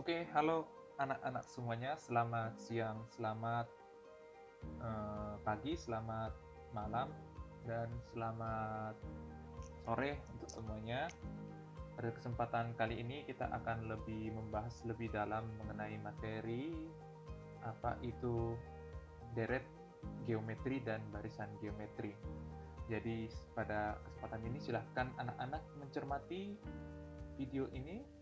Oke, halo anak-anak semuanya. Selamat siang, selamat pagi, selamat malam, dan selamat sore untuk semuanya. Pada kesempatan kali ini kita akan membahas lebih dalam mengenai materi apa itu deret geometri dan barisan geometri. Jadi pada kesempatan ini silahkan anak-anak mencermati video ini.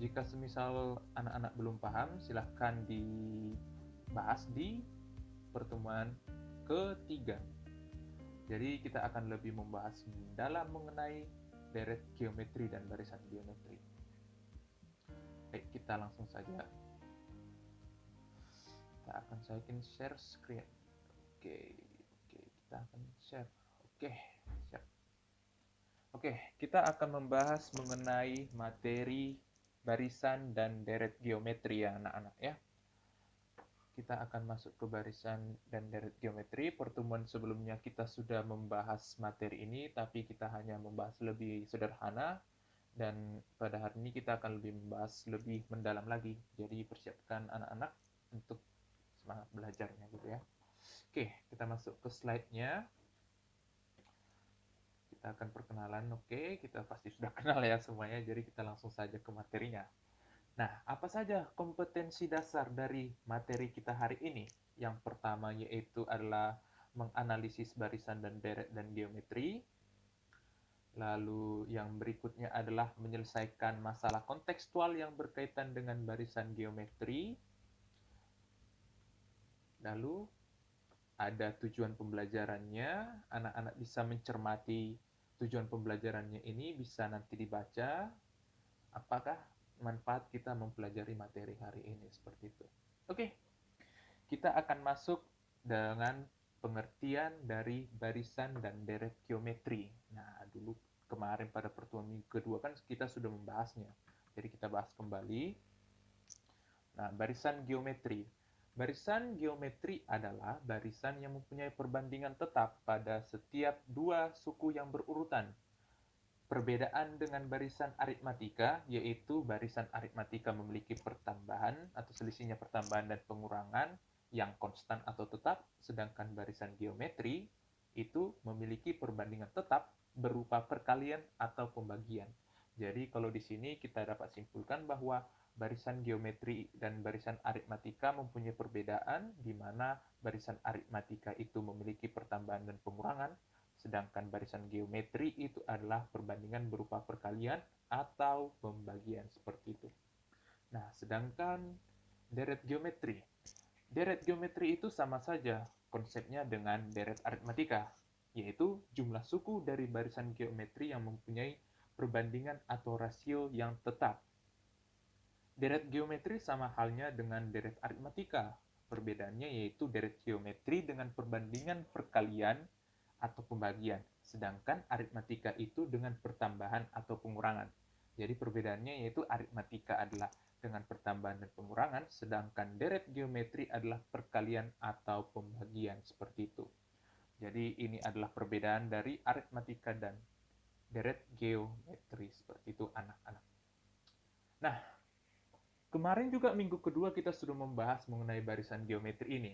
Jika semisal anak-anak belum paham, silahkan dibahas di pertemuan ketiga. Jadi kita akan lebih membahas dalam mengenai deret geometri dan barisan geometri. Baik, kita langsung saja. Kita akan share screen. Oke, kita akan share. Oke, siap. Oke, kita akan membahas mengenai materi barisan dan deret geometri ya anak-anak ya. Kita akan masuk ke barisan dan deret geometri. Pertemuan sebelumnya kita sudah membahas materi ini, tapi kita hanya membahas lebih sederhana. Dan pada hari ini kita akan membahas lebih mendalam lagi. Jadi persiapkan anak-anak untuk semangat belajarnya gitu ya. Oke, kita masuk ke slide-nya. Kita akan perkenalan. Oke, kita pasti sudah kenal ya semuanya, jadi kita langsung saja ke materinya. Nah, apa saja kompetensi dasar dari materi kita hari ini? Yang pertama yaitu adalah menganalisis barisan dan deret dan geometri. Lalu yang berikutnya adalah menyelesaikan masalah kontekstual yang berkaitan dengan barisan geometri. Lalu ada tujuan pembelajarannya, anak-anak bisa mencermati tujuan pembelajarannya ini, bisa nanti dibaca, apakah manfaat kita mempelajari materi hari ini, seperti itu. Oke, kita akan masuk dengan pengertian dari barisan dan deret geometri. Nah, dulu kemarin pada pertemuan minggu kedua kan kita sudah membahasnya. Jadi kita bahas kembali. Nah, barisan geometri. Barisan geometri adalah barisan yang mempunyai perbandingan tetap pada setiap dua suku yang berurutan. Perbedaan dengan barisan aritmatika, yaitu barisan aritmatika memiliki pertambahan atau selisihnya pertambahan dan pengurangan yang konstan atau tetap, sedangkan barisan geometri itu memiliki perbandingan tetap berupa perkalian atau pembagian. Jadi kalau di sini kita dapat simpulkan bahwa barisan geometri dan barisan aritmatika mempunyai perbedaan di mana barisan aritmatika itu memiliki pertambahan dan pengurangan, sedangkan barisan geometri itu adalah perbandingan berupa perkalian atau pembagian seperti itu. Nah, sedangkan deret geometri. Deret geometri itu sama saja konsepnya dengan deret aritmatika, yaitu jumlah suku dari barisan geometri yang mempunyai perbandingan atau rasio yang tetap. Deret geometri sama halnya dengan deret aritmatika. Perbedaannya yaitu deret geometri dengan perbandingan perkalian atau pembagian, sedangkan aritmatika itu dengan pertambahan atau pengurangan. Jadi perbedaannya yaitu aritmatika adalah dengan pertambahan dan pengurangan, sedangkan deret geometri adalah perkalian atau pembagian, seperti itu. Jadi ini adalah perbedaan dari aritmatika dan deret geometri, seperti itu anak-anak. Nah, kemarin juga minggu kedua kita sudah membahas mengenai barisan geometri ini.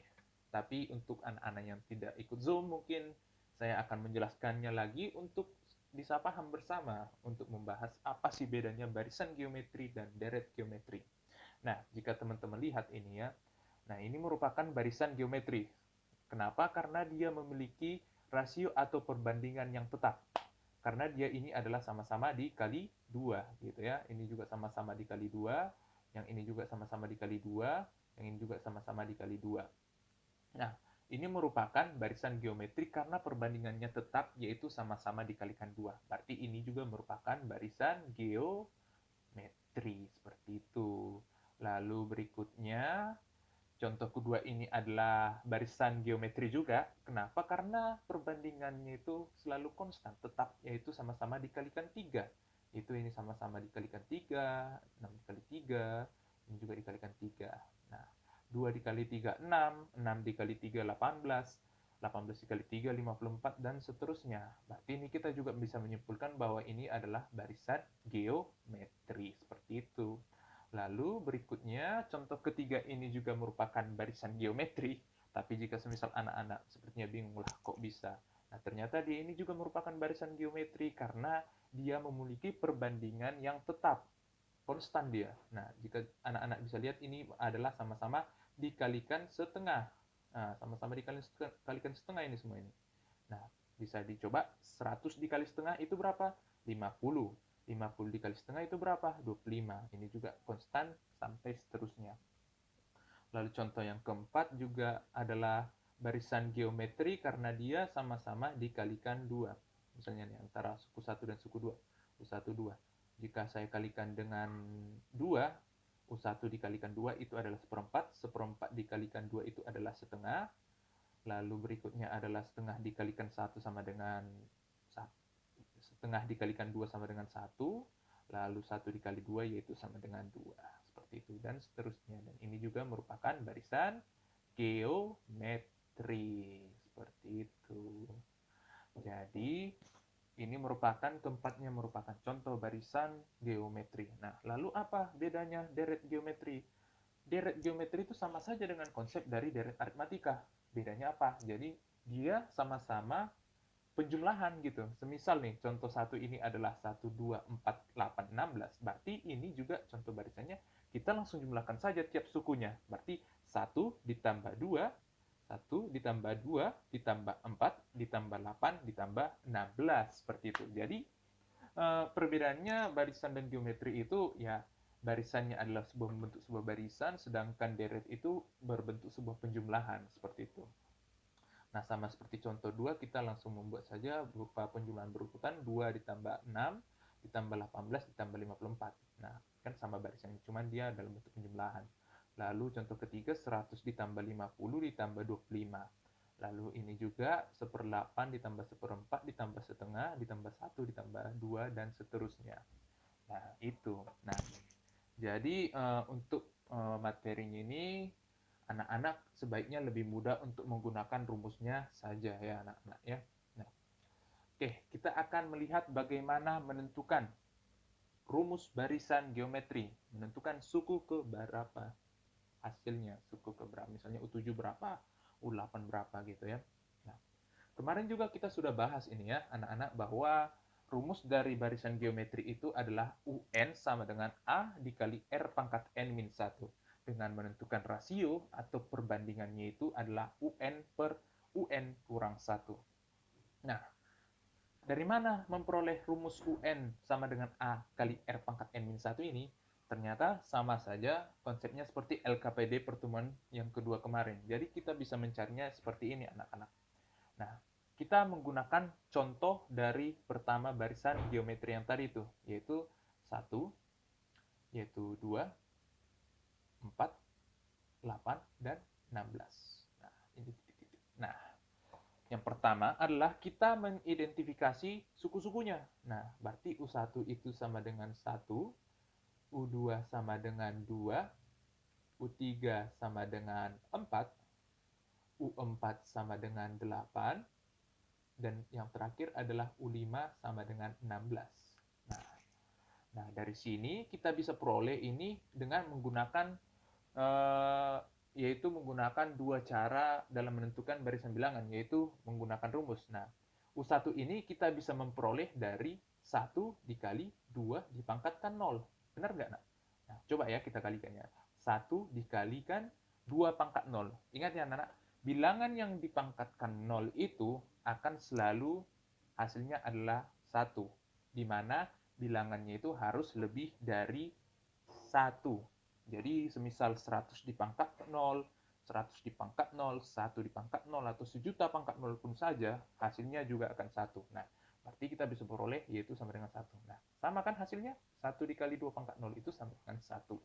Tapi untuk anak-anak yang tidak ikut Zoom, mungkin saya akan menjelaskannya lagi untuk bisa paham bersama untuk membahas apa sih bedanya barisan geometri dan deret geometri. Nah, jika teman-teman lihat ini ya, nah ini merupakan barisan geometri. Kenapa? Karena dia memiliki rasio atau perbandingan yang tetap. Karena dia ini adalah sama-sama dikali 2 gitu ya. Ini juga sama-sama dikali 2, yang ini juga sama-sama dikali 2, yang ini juga sama-sama dikali 2. Nah, ini merupakan barisan geometri karena perbandingannya tetap, yaitu sama-sama dikalikan 2. Berarti ini juga merupakan barisan geometri, seperti itu. Lalu berikutnya, contoh kedua ini adalah barisan geometri juga. Kenapa? Karena perbandingannya itu selalu konstan, tetap, yaitu sama-sama dikalikan 3. Itu ini sama-sama dikalikan 3, 6 dikali 3, ini juga dikalikan 3. Nah, 2 dikali 3, 6 dikali 3, 18, 18 dikali 3, 54, dan seterusnya. Berarti ini kita juga bisa menyimpulkan bahwa ini adalah barisan geometri, seperti itu. Lalu berikutnya, contoh ketiga ini juga merupakan barisan geometri, tapi jika semisal anak-anak sepertinya bingung lah kok bisa. Nah, ternyata dia ini juga merupakan barisan geometri karena dia memiliki perbandingan yang tetap, konstan dia. Nah, jika anak-anak bisa lihat ini adalah sama-sama dikalikan setengah. Nah, sama-sama dikalikan setengah ini semua ini. Nah, bisa dicoba 100 dikali setengah itu berapa? 50. 50 dikali setengah itu berapa? 25. Ini juga konstan sampai seterusnya. Lalu contoh yang keempat juga adalah barisan geometri karena dia sama-sama dikalikan 2. Misalnya nih, antara suku 1 dan suku 2. U1, 2. Jika saya kalikan dengan 2, U1 dikalikan 2 itu adalah seperempat. Seperempat dikalikan 2 itu adalah setengah. Lalu berikutnya adalah setengah dikalikan 1 sama dengan setengah dikalikan 2 sama dengan 1, lalu 1 dikali 2 yaitu sama dengan 2. Seperti itu dan seterusnya. Dan ini juga merupakan barisan geometri. Seperti itu. Jadi ini merupakan keempatnya merupakan contoh barisan geometri. Nah, lalu apa bedanya deret geometri? Deret geometri itu sama saja dengan konsep dari deret aritmatika. Bedanya apa? Jadi dia sama-sama penjumlahan gitu. Semisal nih, contoh satu ini adalah 1, 2, 4, 8, 16. Berarti ini juga contoh barisannya, kita langsung jumlahkan saja tiap sukunya. Berarti 1 ditambah 2, 1 ditambah 2, ditambah 4, ditambah 8, ditambah 16. Seperti itu. Jadi, perbedaannya barisan dan geometri itu ya barisannya adalah sebuah bentuk sebuah barisan, sedangkan deret itu berbentuk sebuah penjumlahan. Seperti itu. Nah, sama seperti contoh 2, kita langsung membuat saja berupa penjumlahan berurutan 2 ditambah 6, ditambah 18, ditambah 54. Nah, kan sama barisannya, cuman dia dalam bentuk penjumlahan. Lalu contoh ketiga, 100 ditambah 50, ditambah 25. Lalu ini juga 1/8 ditambah 1/4, ditambah setengah, ditambah 1, ditambah 2, dan seterusnya. Nah, itu. Nah, jadi untuk materinya ini anak-anak sebaiknya lebih mudah untuk menggunakan rumusnya saja ya anak-anak ya. Nah, oke, kita akan melihat bagaimana menentukan rumus barisan geometri, menentukan suku ke berapa hasilnya, suku ke berapa, misalnya U7 berapa, U8 berapa gitu ya. Nah, kemarin juga kita sudah bahas ini ya anak-anak bahwa rumus dari barisan geometri itu adalah UN sama dengan A dikali R pangkat N min 1 dengan menentukan rasio atau perbandingannya itu adalah UN per UN kurang 1. Nah, dari mana memperoleh rumus UN sama dengan A kali R pangkat N min 1 ini? Ternyata sama saja konsepnya seperti LKPD pertemuan yang kedua kemarin. Jadi kita bisa mencarinya seperti ini anak-anak. Nah, kita menggunakan contoh dari pertama barisan geometri yang tadi itu, yaitu 1, yaitu 2, 4, 8, dan 16. Nah, ini titik-titik. Nah, yang pertama adalah kita mengidentifikasi suku-sukunya. Nah, berarti U1 itu sama dengan 1, U2 sama dengan 2, U3 sama dengan 4, U4 sama dengan 8, dan yang terakhir adalah U5 sama dengan 16. Nah, dari sini kita bisa peroleh ini dengan menggunakan yaitu menggunakan dua cara dalam menentukan barisan bilangan, yaitu menggunakan rumus. Nah, U1 ini kita bisa memperoleh dari 1 dikali 2 dipangkatkan 0. Benar nggak, nak? Nah, coba ya kita kalikannya. 1 dikalikan 2 pangkat 0. Ingat ya, anak-anak, bilangan yang dipangkatkan 0 itu akan selalu hasilnya adalah 1, di mana bilangannya itu harus lebih dari 1. Jadi semisal 100 dipangkat 0, 100 dipangkat 0, 1 dipangkat 0, atau sejuta pangkat 0 pun saja, hasilnya juga akan 1. Nah, berarti kita bisa peroleh yaitu sama dengan 1. Nah, sama kan hasilnya? 1 dikali 2 pangkat 0 itu sama dengan 1.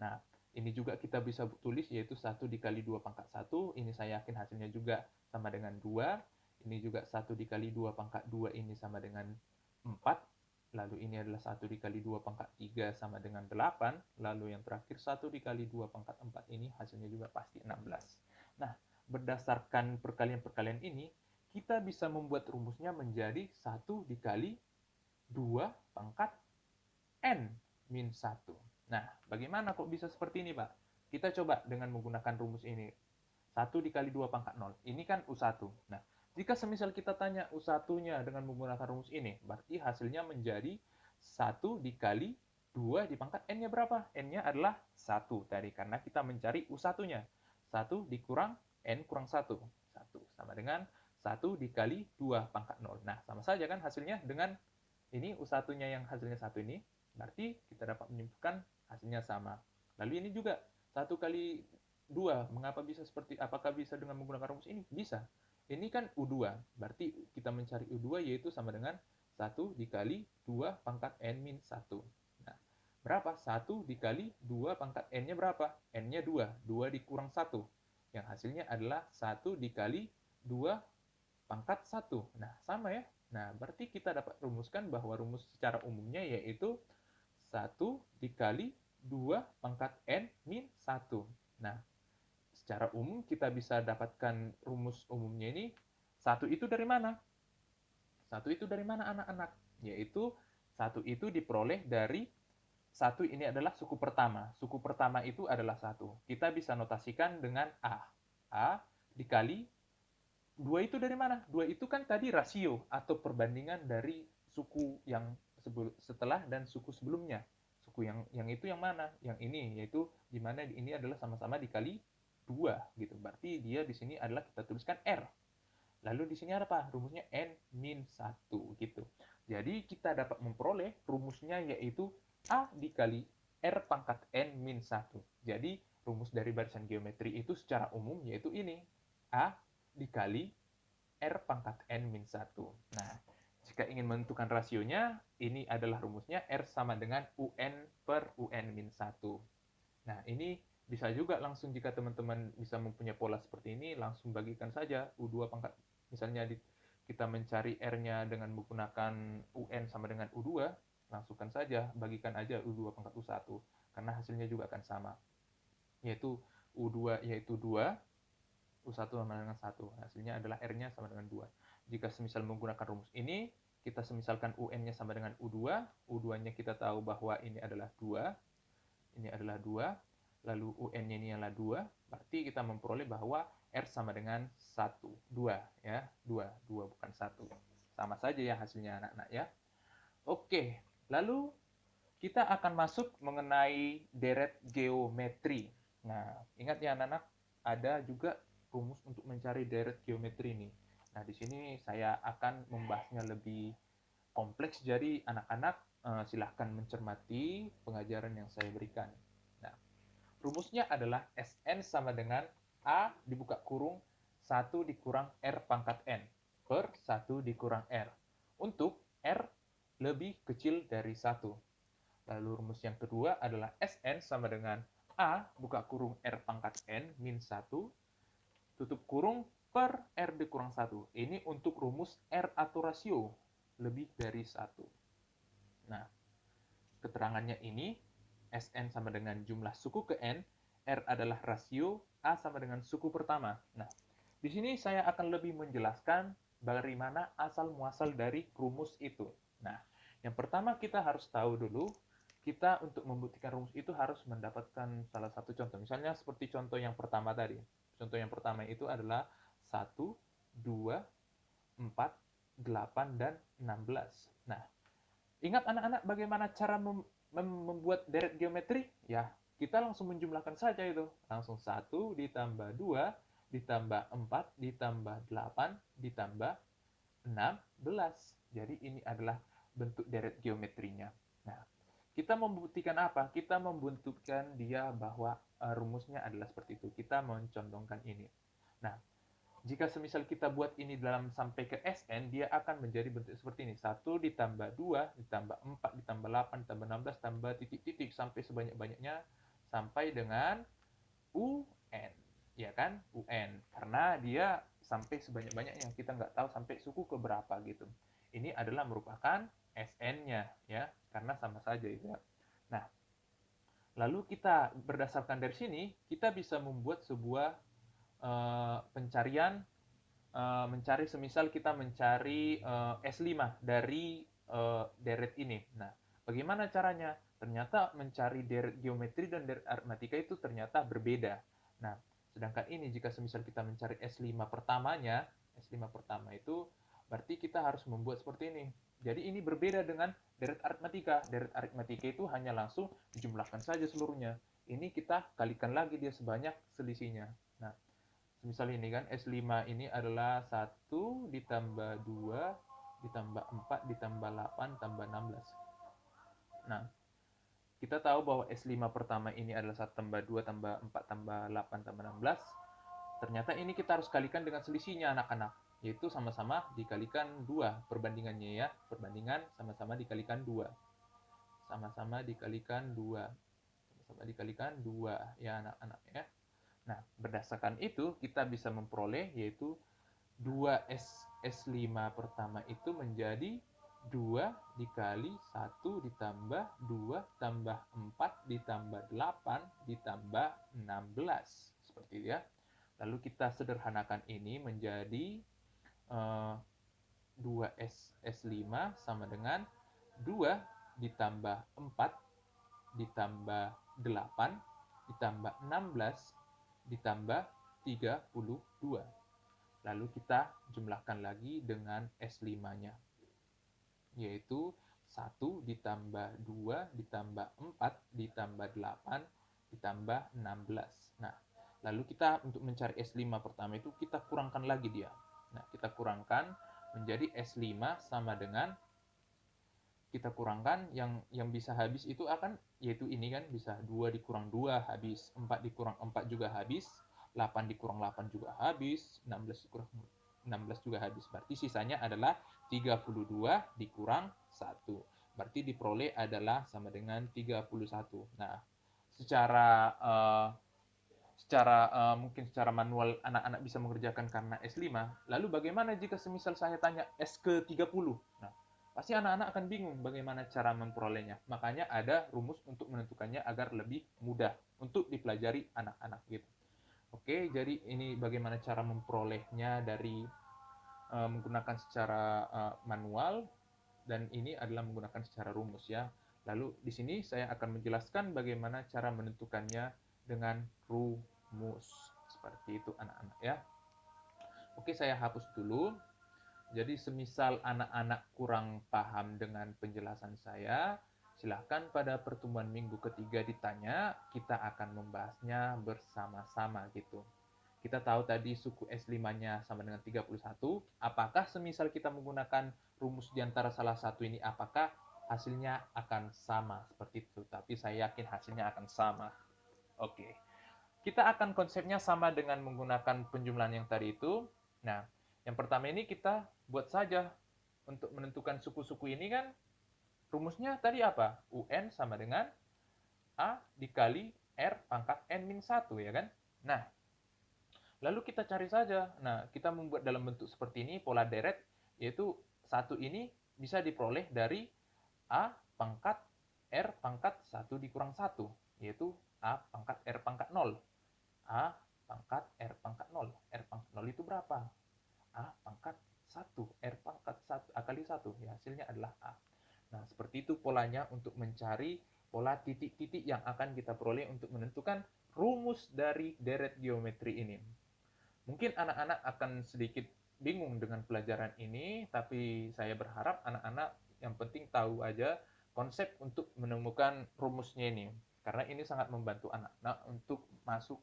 Nah, ini juga kita bisa tulis yaitu 1 dikali 2 pangkat 1. Ini saya yakin hasilnya juga sama dengan 2. Ini juga 1 dikali 2 pangkat 2 ini sama dengan 4. Lalu ini adalah 1 dikali 2 pangkat 3 sama dengan 8. Lalu yang terakhir 1 dikali 2 pangkat 4 ini hasilnya juga pasti 16. Nah, berdasarkan perkalian-perkalian ini, kita bisa membuat rumusnya menjadi 1 dikali 2 pangkat N min 1. Nah, bagaimana kok bisa seperti ini, Pak? Kita coba dengan menggunakan rumus ini. 1 dikali 2 pangkat 0. Ini kan U1. Nah, jika semisal kita tanya U1-nya dengan menggunakan rumus ini, berarti hasilnya menjadi 1 dikali 2 dipangkat N-nya berapa? N-nya adalah 1 tadi, karena kita mencari U1-nya. 1 dikurang N kurang 1. 1 sama dengan 1 dikali 2 pangkat 0. Nah, sama saja kan hasilnya dengan ini U1-nya yang hasilnya 1 ini, berarti kita dapat menyimpulkan hasilnya sama. Lalu ini juga 1 kali 2, mengapa bisa seperti, apakah bisa dengan menggunakan rumus ini? Bisa. Ini kan U2, berarti kita mencari U2 yaitu sama dengan 1 dikali 2 pangkat N min 1. Nah, berapa? 1 dikali 2 pangkat N-nya berapa? N-nya 2, 2 dikurang 1. Yang hasilnya adalah 1 dikali 2 pangkat 1. Nah, sama ya. Nah, berarti kita dapat rumuskan bahwa rumus secara umumnya yaitu 1 dikali 2 pangkat N min 1. Nah, secara umum kita bisa dapatkan rumus umumnya ini. 1 itu dari mana? 1 itu dari mana anak-anak? Yaitu 1 itu diperoleh dari 1 ini adalah suku pertama. Suku pertama itu adalah 1. Kita bisa notasikan dengan A. A dikali 2 itu dari mana? 2 itu kan tadi rasio atau perbandingan dari suku yang setelah dan suku sebelumnya. Suku yang itu yang mana? Yang ini, yaitu di mana ini adalah sama-sama dikali 2 gitu. Berarti dia di sini adalah kita tuliskan R. Lalu di sini ada apa? Rumusnya N min 1 gitu. Jadi kita dapat memperoleh rumusnya yaitu A dikali R pangkat N min 1. Jadi rumus dari barisan geometri itu secara umum yaitu ini. A dikali R pangkat N min 1. Nah, jika ingin menentukan rasionya, ini adalah rumusnya R sama dengan UN per UN min 1. Nah, ini bisa juga langsung jika teman-teman bisa mempunyai pola seperti ini, langsung bagikan saja U2 pangkat. Misalnya kita mencari R-nya dengan menggunakan UN sama dengan U2, langsungkan saja, bagikan aja U2 pangkat U1, karena hasilnya juga akan sama. Yaitu U2 yaitu 2, U1 sama dengan 1. Hasilnya adalah R-nya sama dengan 2. Jika semisal menggunakan rumus ini, kita semisalkan UN-nya sama dengan U2, U2-nya kita tahu bahwa ini adalah 2, ini adalah 2, lalu UN-nya ini adalah 2, berarti kita memperoleh bahwa R sama dengan 1, 2 ya, 2, 2 bukan 1. Sama saja ya hasilnya anak-anak ya. Oke, lalu kita akan masuk mengenai deret geometri. Nah, ingat ya anak-anak, ada juga rumus untuk mencari deret geometri ini. Nah, di sini saya akan membahasnya lebih kompleks, jadi anak-anak silahkan mencermati pengajaran yang saya berikan. Nah, rumusnya adalah Sn sama dengan A dibuka kurung 1 dikurang R pangkat N per 1 dikurang R. Untuk R lebih kecil dari 1. Lalu rumus yang kedua adalah Sn sama dengan A buka kurung R pangkat N min 1 tutup kurung per R dikurang 1. Ini untuk rumus R atau rasio lebih dari 1. Nah, keterangannya ini, Sn sama dengan jumlah suku ke N, R adalah rasio, A sama dengan suku pertama. Nah, di sini saya akan lebih menjelaskan bagaimana asal-muasal dari rumus itu. Nah, yang pertama kita harus tahu dulu, kita untuk membuktikan rumus itu harus mendapatkan salah satu contoh. Misalnya seperti contoh yang pertama tadi. Contoh yang pertama itu adalah 1, 2, 4, 8, dan 16. Nah, ingat anak-anak bagaimana cara membuat deret geometri? Ya, kita langsung menjumlahkan saja itu. Langsung 1 ditambah 2 ditambah 4 ditambah 8 ditambah 16. Jadi ini adalah bentuk deret geometrinya. Nah, kita membuktikan apa? Kita membuktikan dia bahwa rumusnya adalah seperti itu. Kita mencontohkan ini. Nah, jika semisal kita buat ini dalam sampai ke Sn, dia akan menjadi bentuk seperti ini. 1 ditambah 2, ditambah 4, ditambah 8, ditambah 16, tambah titik-titik, sampai sebanyak-banyaknya, sampai dengan UN. Ya kan? UN. Karena dia sampai sebanyak-banyaknya. Kita nggak tahu sampai suku ke berapa gitu. Ini adalah merupakan Sn-nya. Ya, karena sama saja itu. Nah, lalu kita berdasarkan dari sini, kita bisa membuat sebuah pencarian, mencari semisal kita mencari S5 dari deret ini. Nah, Bagaimana caranya? Ternyata mencari deret geometri dan deret aritmatika itu ternyata berbeda. Nah, sedangkan ini jika semisal kita mencari S5 pertamanya, S5 pertama itu berarti kita harus membuat seperti ini. Jadi ini berbeda dengan deret aritmatika. Deret aritmatika itu hanya langsung dijumlahkan saja seluruhnya. Ini kita kalikan lagi dia sebanyak selisihnya. Nah, misal ini kan S5 ini adalah 1 ditambah 2 ditambah 4 ditambah 8 tambah 16. Nah, kita tahu bahwa S5 pertama ini adalah 1 tambah 2 tambah 4 tambah 8 tambah 16. Ternyata ini kita harus kalikan dengan selisihnya anak-anak, yaitu sama-sama dikalikan 2 perbandingannya ya. Perbandingan sama-sama dikalikan 2. Sama-sama dikalikan 2. Sama-sama dikalikan 2 ya anak-anak ya. Nah, berdasarkan itu kita bisa memperoleh yaitu 2S5 pertama itu menjadi 2 dikali 1 ditambah 2 tambah 4 ditambah 8 ditambah 16. Seperti itu ya. Lalu kita sederhanakan ini menjadi 2S5 sama dengan 2 ditambah 4 ditambah 8 ditambah 16 ditambah 32. Lalu kita jumlahkan lagi dengan S5-nya, yaitu 1 ditambah 2 ditambah 4 ditambah 8 ditambah 16. Nah, lalu kita untuk mencari S5 pertama itu kita kurangkan lagi dia. Nah, kita kurangkan menjadi S5 sama dengan kita kurangkan yang bisa habis itu akan yaitu ini kan bisa 2 dikurang 2 habis, 4 dikurang 4 juga habis, 8 dikurang 8 juga habis, 16 dikurang 16 juga habis. Berarti sisanya adalah 32 dikurang 1. Berarti diperoleh adalah sama dengan 31. Nah, secara mungkin secara manual anak-anak bisa mengerjakan karena S5. Lalu bagaimana jika semisal saya tanya S ke 30? Nah, pasti anak-anak akan bingung bagaimana cara memperolehnya. Makanya ada rumus untuk menentukannya agar lebih mudah untuk dipelajari anak-anak gitu. Oke, jadi ini bagaimana cara memperolehnya dari menggunakan secara manual dan ini adalah menggunakan secara rumus ya. Lalu di sini saya akan menjelaskan bagaimana cara menentukannya dengan rumus. Seperti itu anak-anak ya. Oke, saya hapus dulu. Jadi semisal anak-anak kurang paham dengan penjelasan saya, silahkan pada pertemuan minggu ketiga ditanya, kita akan membahasnya bersama-sama gitu. Kita tahu tadi suku S5-nya sama dengan 31, apakah semisal kita menggunakan rumus di antara salah satu ini, apakah hasilnya akan sama seperti itu? Tapi saya yakin hasilnya akan sama. Oke. Kita akan konsepnya sama dengan menggunakan penjumlahan yang tadi itu. Nah, yang pertama ini kita buat saja. Untuk menentukan suku-suku ini kan, rumusnya tadi apa? UN sama dengan A dikali R pangkat N min 1, ya kan? Nah, lalu kita cari saja. Nah, kita membuat dalam bentuk seperti ini, pola deret, yaitu satu ini bisa diperoleh dari A pangkat R pangkat 1 dikurang 1, yaitu A pangkat R pangkat 0. A pangkat R pangkat 0. R pangkat 0 itu berapa? A pangkat 1. R pangkat 1. A kali 1. Ya, hasilnya adalah A. Nah, seperti itu polanya untuk mencari pola titik-titik yang akan kita peroleh untuk menentukan rumus dari deret geometri ini. Mungkin anak-anak akan sedikit bingung dengan pelajaran ini, tapi saya berharap anak-anak yang penting tahu aja konsep untuk menemukan rumusnya ini. Karena ini sangat membantu anak-anak untuk masuk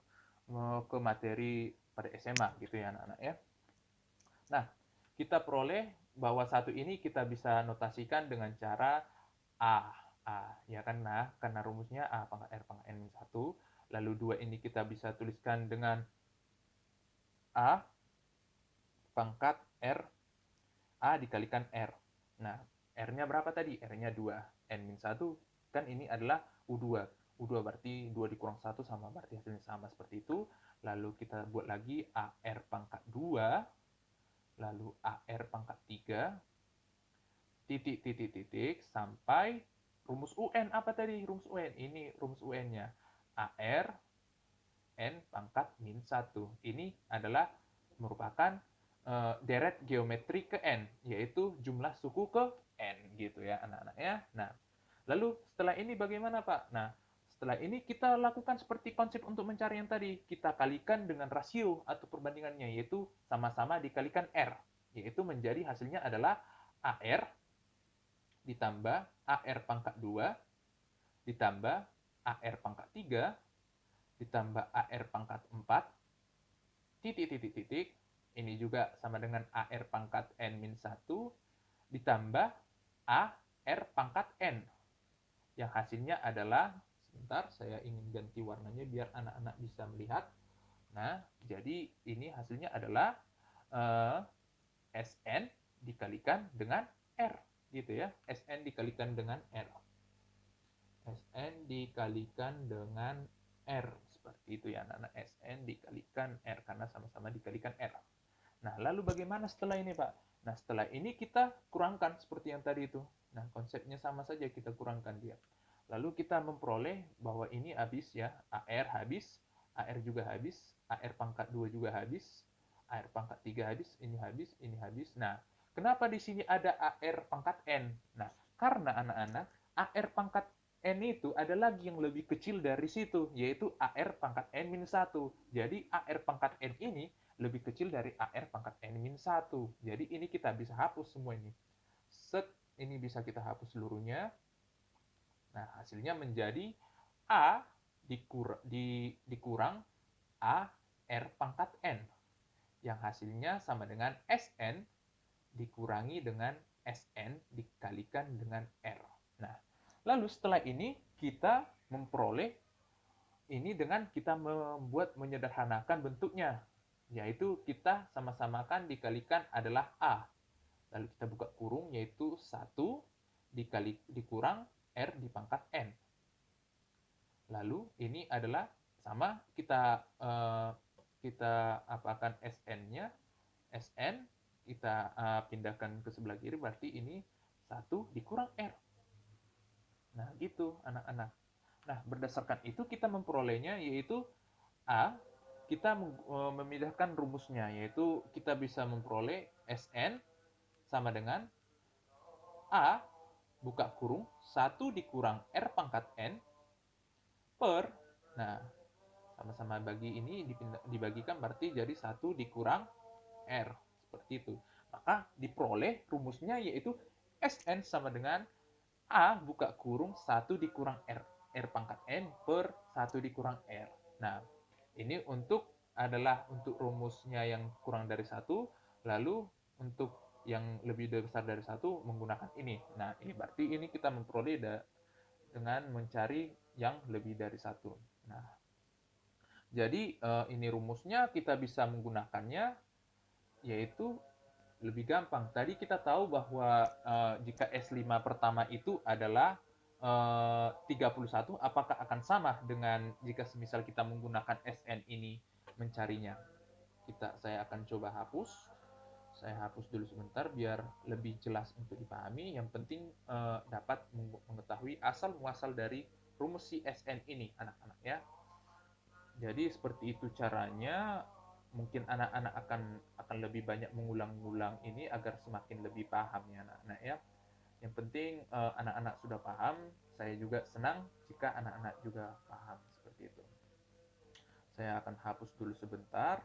ke materi pada SMA gitu ya anak-anak ya. Nah, kita peroleh bahwa satu ini kita bisa notasikan dengan cara A. Ya kan, nah, karena rumusnya A pangkat R pangkat N min 1. Lalu 2 ini kita bisa tuliskan dengan A pangkat R, A dikalikan R. Nah, R-nya berapa tadi? R-nya 2. N-1 kan ini adalah U2. U2 berarti 2 dikurang 1 sama, berarti hasilnya sama seperti itu. Lalu kita buat lagi AR pangkat 2, lalu AR pangkat 3, titik, titik, titik, sampai rumus UN. Apa tadi rumus UN? Ini rumus UN-nya. AR N pangkat min 1. Ini adalah merupakan deret geometri ke N, yaitu jumlah suku ke N gitu ya anak-anak ya. Nah, Lalu setelah ini bagaimana Pak? Nah, setelah ini kita lakukan seperti konsep untuk mencari yang tadi. Kita kalikan dengan rasio atau perbandingannya, yaitu sama-sama dikalikan R. Yaitu menjadi hasilnya adalah AR ditambah AR pangkat 2 ditambah AR pangkat 3 ditambah AR pangkat 4 titik. Ini juga sama dengan AR pangkat N-1 ditambah AR pangkat N. Yang hasilnya adalah, sebentar saya ingin ganti warnanya biar anak-anak bisa melihat. Nah, jadi ini hasilnya adalah eh, SN dikalikan dengan R, gitu ya. SN dikalikan dengan R. SN dikalikan dengan R. Seperti itu ya anak-anak. SN dikalikan R, karena sama-sama dikalikan R. Nah, lalu bagaimana setelah ini, Pak? Nah, setelah ini kita kurangkan seperti yang tadi itu. Nah, konsepnya sama saja, kita kurangkan dia. Lalu kita memperoleh bahwa ini habis ya, AR habis, AR juga habis, AR pangkat 2 juga habis, AR pangkat 3 habis, ini habis, ini habis. Nah, kenapa di sini ada AR pangkat N? Nah, karena anak-anak, AR pangkat N itu ada lagi yang lebih kecil dari situ, yaitu AR pangkat N-1. Jadi AR pangkat N ini lebih kecil dari AR pangkat N-1. Jadi ini kita bisa hapus semua ini. Set, ini bisa kita hapus seluruhnya. Nah, hasilnya menjadi A dikurang A R pangkat N. Yang hasilnya sama dengan SN dikurangi dengan SN dikalikan dengan R. Nah, lalu setelah ini kita memperoleh ini dengan kita membuat menyederhanakan bentuknya, yaitu kita sama-samakan dikalikan adalah A. Lalu kita buka kurung, yaitu 1 dikurang R di pangkat N. Lalu ini adalah sama, kita apakan SN-nya, SN kita pindahkan ke sebelah kiri, berarti ini 1 dikurang R. Nah, gitu anak-anak. Nah, berdasarkan itu kita memperolehnya, yaitu A, kita memindahkan rumusnya, yaitu kita bisa memperoleh SN sama dengan A buka kurung 1 dikurang R pangkat N per, nah sama-sama bagi ini dibagikan berarti jadi 1 dikurang R, seperti itu. Maka diperoleh rumusnya yaitu SN sama dengan A buka kurung 1 dikurang R, R pangkat N per 1 dikurang R. Nah, ini adalah untuk rumusnya yang kurang dari 1, lalu untuk yang lebih besar dari 1 menggunakan ini. Nah, ini berarti ini kita memperoleh dengan mencari yang lebih dari 1. Nah, jadi ini rumusnya kita bisa menggunakannya, yaitu lebih gampang. Tadi kita tahu bahwa jika S5 pertama itu adalah 31, apakah akan sama dengan jika semisal kita menggunakan SN ini mencarinya? Saya akan coba hapus. Saya hapus dulu sebentar biar lebih jelas untuk dipahami. Yang penting dapat mengetahui asal muasal dari rumus si SN ini, anak-anak ya. Jadi seperti itu caranya. Mungkin anak-anak akan lebih banyak mengulang-ulang ini agar semakin lebih paham ya anak-anak ya. Yang penting anak-anak sudah paham. Saya juga senang jika anak-anak juga paham seperti itu. Saya akan hapus dulu sebentar.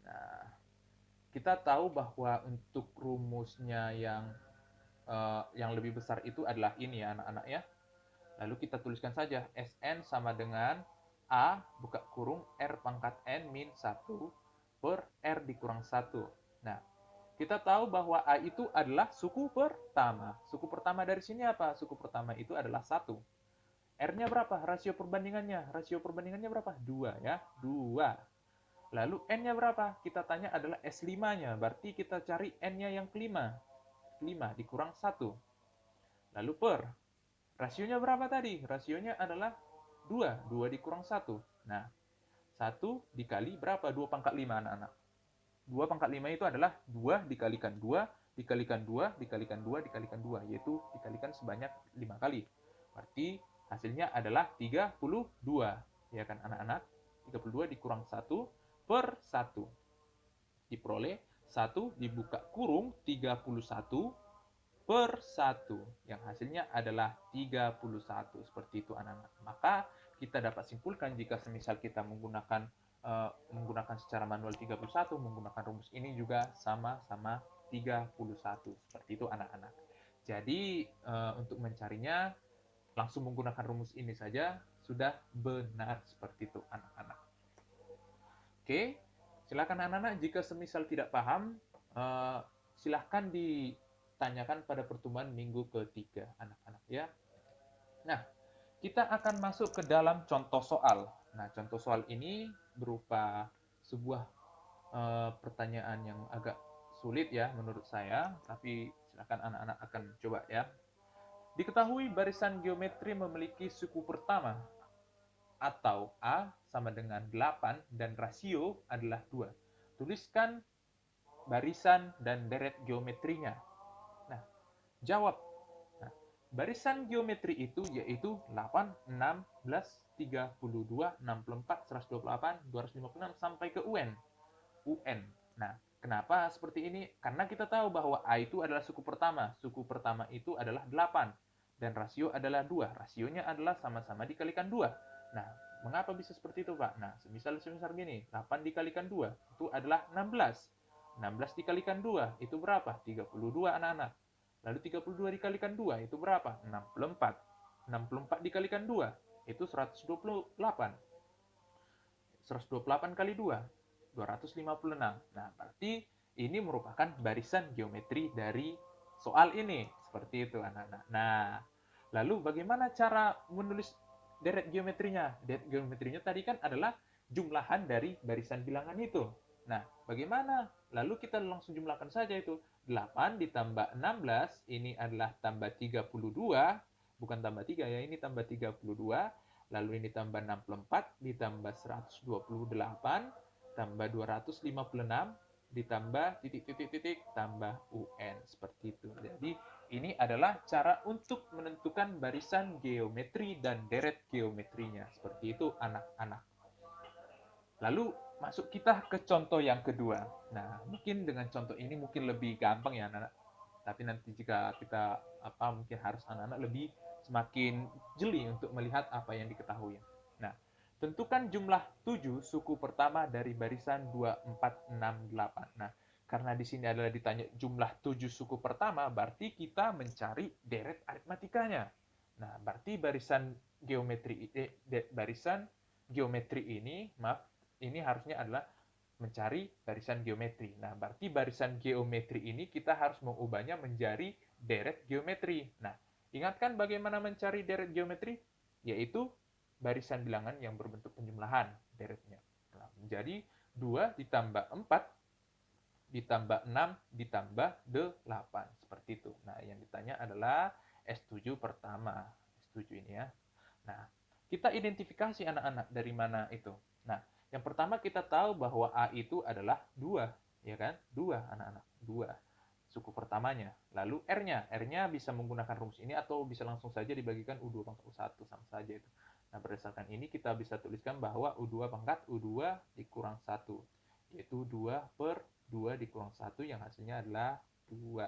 Nah, kita tahu bahwa untuk rumusnya yang lebih besar itu adalah ini ya anak-anak ya. Lalu kita tuliskan saja Sn sama dengan A buka kurung R pangkat N min 1 per R dikurang 1. Nah, kita tahu bahwa A itu adalah suku pertama. Suku pertama dari sini apa? Suku pertama itu adalah 1. R-nya berapa? Rasio perbandingannya. Rasio perbandingannya berapa? 2 ya. 2. Lalu N-nya berapa? Kita tanya adalah S5-nya. Berarti kita cari N-nya yang kelima. 5 dikurang 1. Lalu per. Rasionya berapa tadi? Rasionya adalah 2. 2 dikurang 1. Nah, 1 dikali berapa? 2 pangkat 5 anak-anak. 2 pangkat 5 itu adalah 2 dikalikan 2, dikalikan 2, dikalikan 2, dikalikan 2. Yaitu dikalikan sebanyak 5 kali. Berarti hasilnya adalah 32. Ya kan anak-anak? 32 dikurang 1 per 1. Diperoleh 1 dibuka kurung 31 per 1, yang hasilnya adalah 31. Seperti itu anak-anak. Maka kita dapat simpulkan jika semisal kita menggunakan secara manual 31, menggunakan rumus ini juga sama-sama 31. Seperti itu anak-anak. Jadi untuk mencarinya langsung menggunakan rumus ini saja sudah benar. Seperti itu anak-anak. Oke, silakan anak-anak jika semisal tidak paham, silahkan ditanyakan pada pertemuan minggu ketiga anak-anak ya. Nah, kita akan masuk ke dalam contoh soal. Nah, contoh soal ini berupa sebuah pertanyaan yang agak sulit ya menurut saya, tapi silakan anak-anak akan coba ya. Diketahui barisan geometri memiliki suku pertama atau A sama dengan 8 dan rasio adalah 2. Tuliskan barisan dan deret geometrinya. Nah, jawab. Nah, barisan geometri itu yaitu 8, 16, 32, 64, 128, 256 sampai ke UN. Nah, kenapa seperti ini? Karena kita tahu bahwa A itu adalah suku pertama. Suku pertama itu adalah 8 dan rasio adalah 2. Rasionya adalah sama-sama dikalikan 2. Nah, mengapa bisa seperti itu, Pak? Nah, semisal gini, 8 dikalikan 2 itu adalah 16. 16 dikalikan 2 itu berapa? 32 anak-anak. Lalu 32 dikalikan 2 itu berapa? 64. 64 dikalikan 2 itu 128. 128 kali 2, 256. Nah, berarti ini merupakan barisan geometri dari soal ini. Seperti itu, anak-anak. Nah, lalu bagaimana cara menulis deret geometrinya? Deret geometrinya tadi kan adalah jumlahan dari barisan bilangan itu. Nah, bagaimana? Lalu kita langsung jumlahkan saja itu. 8 ditambah 16, ini adalah tambah 32, bukan tambah 3 ya, ini tambah 32. Lalu ini tambah 64, ditambah 128, tambah 256, ditambah titik-titik-titik, tambah UN. Seperti itu. Jadi, ini adalah cara untuk menentukan barisan geometri dan deret geometrinya. Seperti itu, anak-anak. Lalu, masuk kita ke contoh yang kedua. Nah, mungkin dengan contoh ini mungkin lebih gampang ya, anak-anak. Tapi nanti jika kita mungkin harus anak-anak lebih semakin jeli untuk melihat apa yang diketahui. Nah, tentukan jumlah 7 suku pertama dari barisan 2, 4, 6, 8. Nah, karena di sini adalah ditanya jumlah 7 suku pertama, berarti kita mencari deret aritmatikanya. Nah, berarti barisan geometri ini, ini harusnya adalah mencari barisan geometri. Nah, berarti barisan geometri ini kita harus mengubahnya menjadi deret geometri. Nah, ingatkan bagaimana mencari deret geometri? Yaitu barisan bilangan yang berbentuk penjumlahan deretnya. Nah, menjadi 2 ditambah 4 ditambah 6 ditambah 8. Seperti itu. Nah, yang ditanya adalah S7 pertama. S7 ini ya. Nah, kita identifikasi anak-anak dari mana itu. Nah, yang pertama kita tahu bahwa A itu adalah 2, ya kan? 2 anak-anak, 2 suku pertamanya. Lalu R-nya, R-nya bisa menggunakan rumus ini atau bisa langsung saja dibagikan U2 pangkat U1 sama saja itu. Nah, berdasarkan ini kita bisa tuliskan bahwa U2 pangkat U2 dikurang 1, yaitu 2 per 2 dikurang 1 yang hasilnya adalah 2.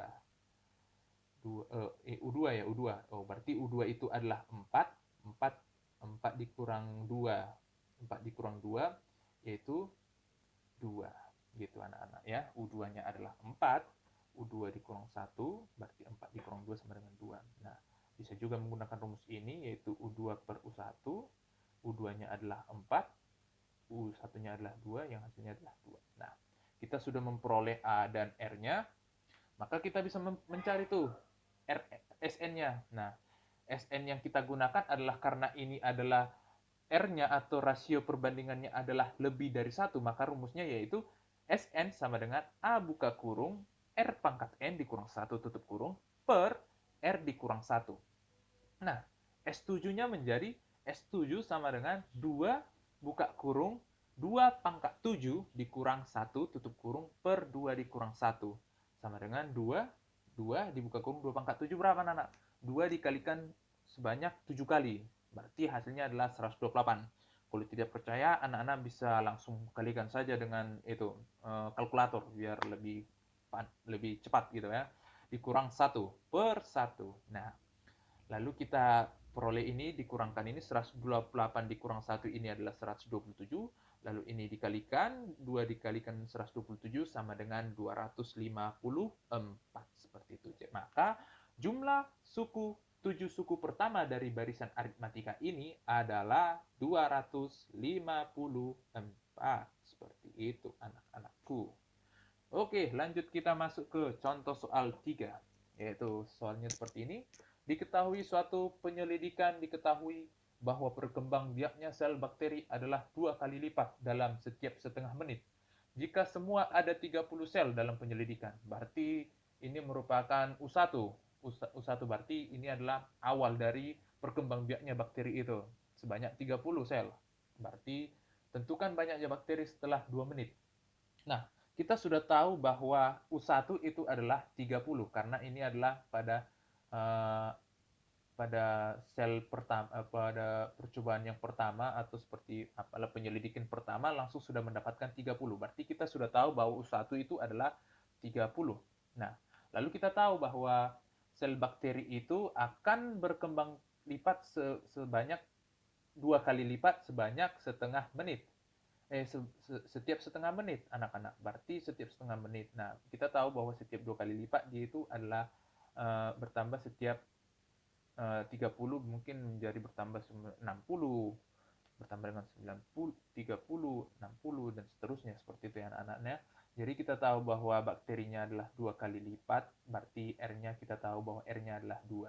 U2 ya, U2. Oh, berarti U2 itu adalah 4, 4 4 dikurang 2. 4 dikurang 2 yaitu 2. Gitu anak-anak ya. U2-nya adalah 4, U2 dikurang 1, berarti 4 dikurang 2 sama dengan 2. Nah, bisa juga menggunakan rumus ini yaitu U2 per U1. U2-nya adalah 4, U1-nya adalah 2, yang hasilnya adalah 2. Nah, kita sudah memperoleh A dan R-nya, maka kita bisa mencari tuh SN-nya. Nah, SN yang kita gunakan adalah karena ini adalah R-nya atau rasio perbandingannya adalah lebih dari 1, maka rumusnya yaitu SN sama dengan A buka kurung R pangkat N dikurang 1 tutup kurung per R dikurang 1. Nah, S7-nya menjadi S7 sama dengan 2 buka kurung 2 pangkat 7 dikurang 1 tutup kurung per 2 dikurang 1. Sama dengan 2, 2 dibuka kurung 2 pangkat 7 berapa anak? 2 dikalikan sebanyak 7 kali. Berarti hasilnya adalah 128. Kalau tidak percaya, anak-anak bisa langsung kalikan saja dengan itu kalkulator biar lebih cepat gitu ya. dikurang 1/1. Nah, lalu kita peroleh ini, dikurangkan ini, 128 dikurang 1 ini adalah 127. Lalu ini dikalikan, 2 dikalikan 127 sama dengan 254. Seperti itu. Maka jumlah suku 7 suku pertama dari barisan aritmatika ini adalah 254. Seperti itu, anak-anakku. Oke, lanjut kita masuk ke contoh soal 3. Yaitu soalnya seperti ini. Diketahui suatu penyelidikan diketahui bahwa perkembangbiaknya sel bakteri adalah 2 kali lipat dalam setiap setengah menit. Jika semua ada 30 sel dalam penyelidikan, berarti ini merupakan U1. U1 berarti ini adalah awal dari perkembangbiaknya bakteri itu. Sebanyak 30 sel. Berarti tentukan banyaknya bakteri setelah 2 menit. Nah, kita sudah tahu bahwa U1 itu adalah 30 karena ini adalah uh, pada sel pertama, pada percobaan yang pertama atau seperti apalah penyelidikan pertama langsung sudah mendapatkan 30. Berarti kita sudah tahu bahwa U1 itu adalah 30. Nah, lalu kita tahu bahwa sel bakteri itu akan berkembang lipat sebanyak 2 kali lipat sebanyak setengah menit. Setiap setengah menit, anak-anak. Berarti setiap setengah menit. Nah, kita tahu bahwa setiap 2 kali lipat dia itu adalah bertambah setiap 30, mungkin menjadi bertambah 60, bertambah dengan 90, 30, 60, dan seterusnya. Seperti itu ya anak-anaknya. Jadi kita tahu bahwa bakterinya adalah 2 kali lipat, berarti R-nya kita tahu bahwa R-nya adalah 2.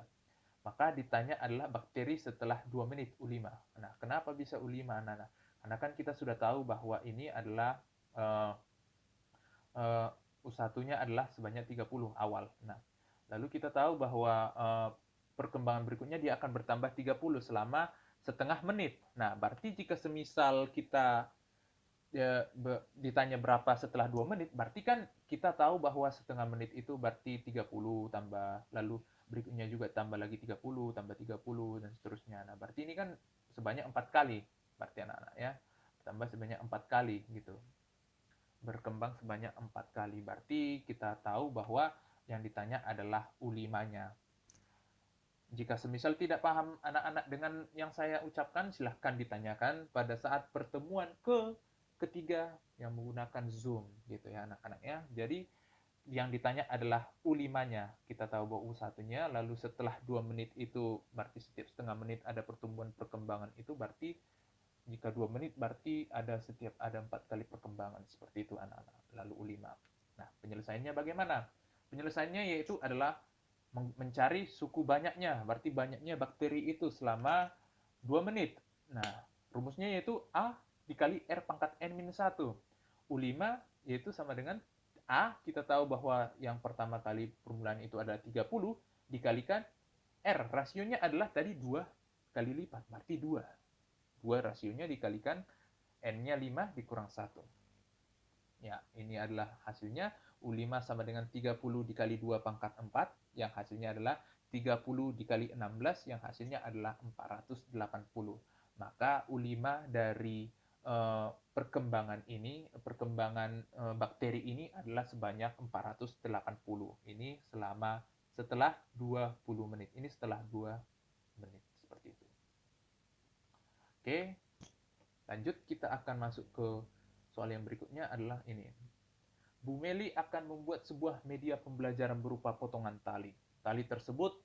Maka ditanya adalah bakteri setelah 2 menit, U5. Nah, kenapa bisa U5, anak-anak? Karena kan kita sudah tahu bahwa ini adalah uh, U1-nya adalah sebanyak 30 awal. Nah, lalu kita tahu bahwa perkembangan berikutnya dia akan bertambah 30 selama setengah menit. Nah, berarti jika semisal kita ditanya berapa setelah 2 menit, berarti kan kita tahu bahwa setengah menit itu berarti 30 tambah, lalu berikutnya juga tambah lagi 30, tambah 30, dan seterusnya. Nah, berarti ini kan sebanyak 4 kali, berarti anak-anak ya. Tambah sebanyak 4 kali gitu. Berkembang sebanyak 4 kali. Berarti kita tahu bahwa yang ditanya adalah U5-nya. Jika semisal tidak paham anak-anak dengan yang saya ucapkan, silahkan ditanyakan pada saat pertemuan ketiga yang menggunakan Zoom gitu ya anak-anak ya. Jadi yang ditanya adalah U5-nya. Kita tahu bahwa U1-nya, lalu setelah 2 menit itu berarti setiap setengah menit ada pertumbuhan perkembangan itu, berarti jika 2 menit berarti setiap ada 4 kali perkembangan. Seperti itu anak-anak. Lalu U5. Nah, penyelesaiannya bagaimana? Penyelesaiannya yaitu adalah mencari suku banyaknya, berarti banyaknya bakteri itu selama 2 menit. Nah, rumusnya yaitu A dikali R pangkat N-1. U5 yaitu sama dengan A, kita tahu bahwa yang pertama kali permulaan itu adalah 30, dikalikan R, rasionya adalah tadi 2 kali lipat, berarti 2. 2 rasionya dikalikan N-nya 5 dikurang 1. Ya, ini adalah hasilnya. U5 sama dengan 30 dikali 2 pangkat 4, yang hasilnya adalah 30 dikali 16, yang hasilnya adalah 480. Maka U5 dari perkembangan bakteri ini adalah sebanyak 480. Ini setelah 20 menit. Ini setelah 2 menit. Seperti itu. Oke, lanjut kita akan masuk ke soal yang berikutnya adalah ini. Bu Meli akan membuat sebuah media pembelajaran berupa potongan tali. Tali tersebut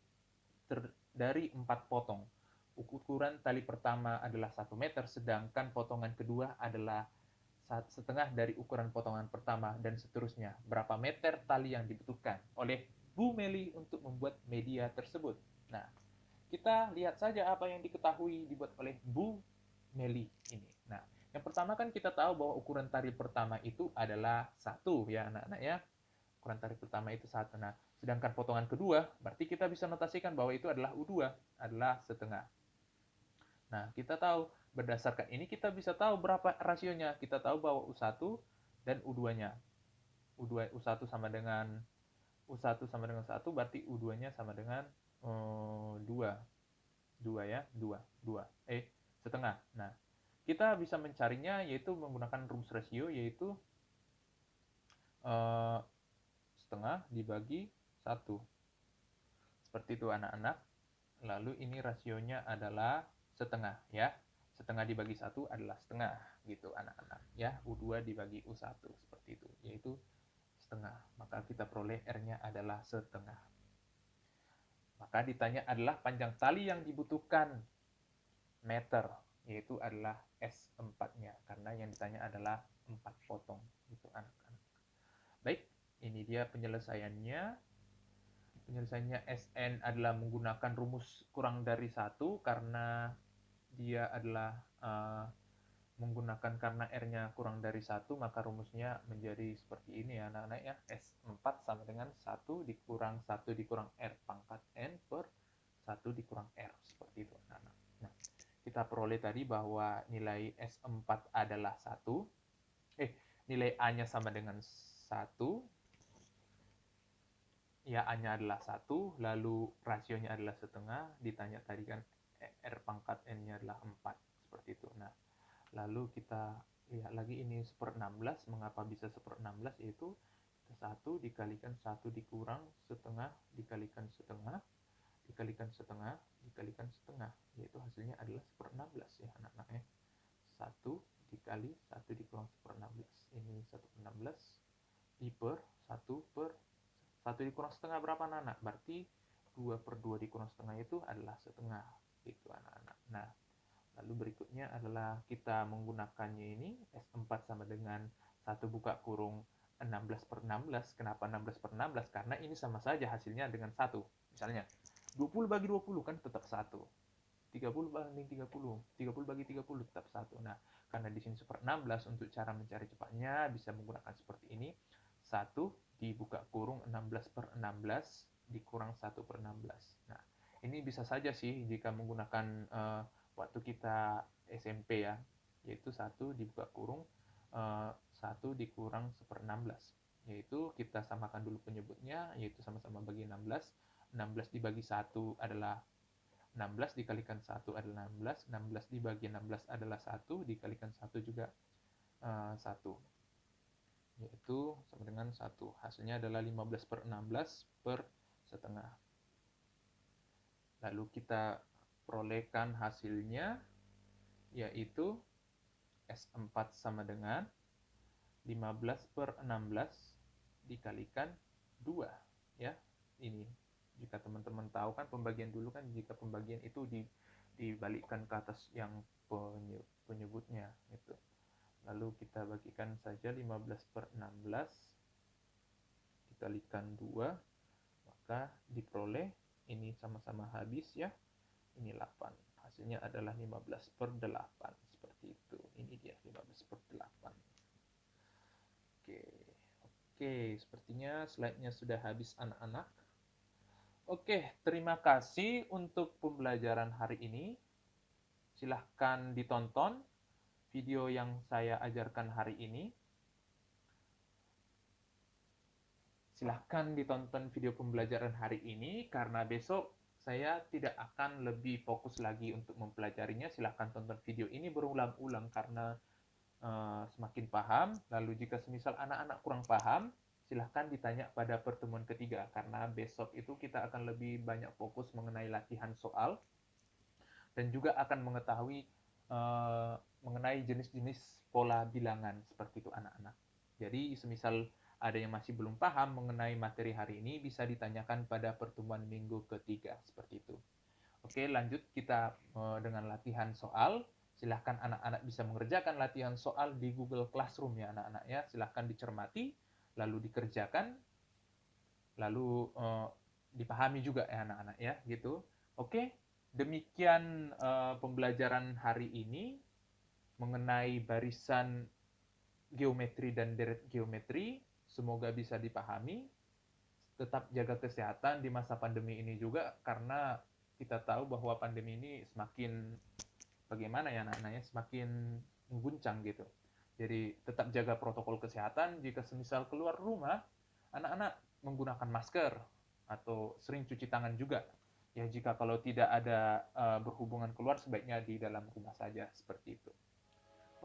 dari 4 potong. Ukuran tali pertama adalah 1 meter, sedangkan potongan kedua adalah setengah dari ukuran potongan pertama, dan seterusnya. Berapa meter tali yang dibutuhkan oleh Bu Meli untuk membuat media tersebut? Nah, kita lihat saja apa yang diketahui dibuat oleh Bu Meli ini. Nah, yang pertama kan kita tahu bahwa ukuran tali pertama itu adalah 1 ya anak-anak ya. Ukuran tali pertama itu 1. Nah, sedangkan potongan kedua, berarti kita bisa notasikan bahwa itu adalah U2, adalah setengah. Nah, kita tahu berdasarkan ini kita bisa tahu berapa rasionya. Kita tahu bahwa U1 dan U2-nya. U1 sama dengan 1, berarti U2-nya sama dengan 2. 2 ya, 2. Setengah. Nah, kita bisa mencarinya yaitu menggunakan rumus rasio, yaitu setengah dibagi 1. Seperti itu anak-anak. Lalu ini rasionya adalah setengah ya. Setengah dibagi 1 adalah setengah gitu anak-anak ya. U2 dibagi U1 seperti itu, yaitu setengah. Maka kita peroleh R-nya adalah setengah. Maka ditanya adalah panjang tali yang dibutuhkan meter, yaitu adalah S4-nya, karena yang ditanya adalah 4 potong gitu anak-anak. Baik, ini dia penyelesaiannya. Penyelesaiannya Sn adalah menggunakan rumus kurang dari 1 karena dia adalah menggunakan karena R-nya kurang dari 1, maka rumusnya menjadi seperti ini ya anak-anak ya. S4 sama dengan 1 dikurang 1 dikurang R pangkat N per 1 dikurang R. Seperti itu anak-anak. Nah, kita peroleh tadi bahwa nilai S4 adalah 1. Nilai A-nya sama dengan 1. Ya, A-nya adalah 1, lalu rasionya adalah setengah. Ditanya tadi kan R pangkat N-nya adalah 4. Seperti itu. Nah, lalu kita lihat lagi ini 1/16. Mengapa bisa 1/16? Yaitu 1 dikalikan 1 dikurang setengah dikalikan setengah dikalikan setengah dikalikan setengah, yaitu hasilnya adalah 1/16 ya anak-anak ya. 1 dikali 1 dikurang 1/16. Ini 1/16 di per 1 per 1 dikurang setengah berapa anak-anak? Berarti 2 per 2 dikurang setengah itu adalah setengah gitu anak-anak. Nah, lalu berikutnya adalah kita menggunakannya ini, S4 sama dengan 1 buka kurung 16/16. Kenapa 16/16? Karena ini sama saja hasilnya dengan 1. Misalnya, 20 bagi 20 kan tetap 1. 30 banding 30. 30 bagi 30 tetap 1. Nah, karena di sini 1/16, untuk cara mencari cepatnya bisa menggunakan seperti ini. 1 dibuka kurung 16/16 dikurang 1/16. Nah, ini bisa saja sih jika menggunakan waktu kita SMP ya, yaitu 1 dibuka kurung 1 dikurang 1/16, yaitu kita samakan dulu penyebutnya, yaitu sama-sama bagi 16. 16 dibagi 1 adalah 16, dikalikan 1 adalah 16, 16 dibagi 16 adalah 1, dikalikan 1 juga 1, yaitu sama dengan 1. Hasilnya adalah 15/16 per setengah. Lalu kita perolehkan hasilnya, yaitu S4 sama dengan 15/16 dikalikan 2 ya. Ini jika teman-teman tahu kan pembagian dulu kan, jika pembagian itu dibalikkan ke atas yang penyebutnya itu. Lalu kita bagikan saja 15/16 dikalikan 2, maka diperoleh ini sama-sama habis ya. Ini 8. Hasilnya adalah 15/8. Seperti itu. Ini dia 15/8. Oke, sepertinya slide-nya sudah habis anak-anak. Oke, terima kasih untuk pembelajaran hari ini. Silahkan ditonton video yang saya ajarkan hari ini. Silahkan ditonton video pembelajaran hari ini, karena besok saya tidak akan lebih fokus lagi untuk mempelajarinya. Silahkan tonton video ini berulang-ulang karena semakin paham. Lalu jika semisal anak-anak kurang paham, silahkan ditanya pada pertemuan ketiga, karena besok itu kita akan lebih banyak fokus mengenai latihan soal dan juga akan mengetahui mengenai jenis-jenis pola bilangan seperti itu anak-anak. Jadi semisal ada yang masih belum paham mengenai materi hari ini, bisa ditanyakan pada pertemuan minggu ketiga seperti itu. Oke, lanjut kita dengan latihan soal. Silahkan anak-anak bisa mengerjakan latihan soal di Google Classroom ya anak-anak ya. Silahkan dicermati, lalu dikerjakan, lalu dipahami juga ya anak-anak ya gitu. Oke, demikian pembelajaran hari ini mengenai barisan geometri dan deret geometri. Semoga bisa dipahami. Tetap jaga kesehatan di masa pandemi ini juga, karena kita tahu bahwa pandemi ini semakin bagaimana ya anak-anaknya, semakin mengguncang gitu. Jadi tetap jaga protokol kesehatan. Jika semisal keluar rumah, anak-anak menggunakan masker atau sering cuci tangan juga. Ya, jika kalau tidak ada berhubungan keluar, sebaiknya di dalam rumah saja seperti itu.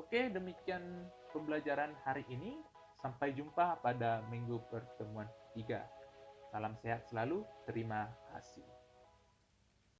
Oke, demikian pembelajaran hari ini. Sampai jumpa pada minggu pertemuan ketiga. Salam sehat selalu. Terima kasih.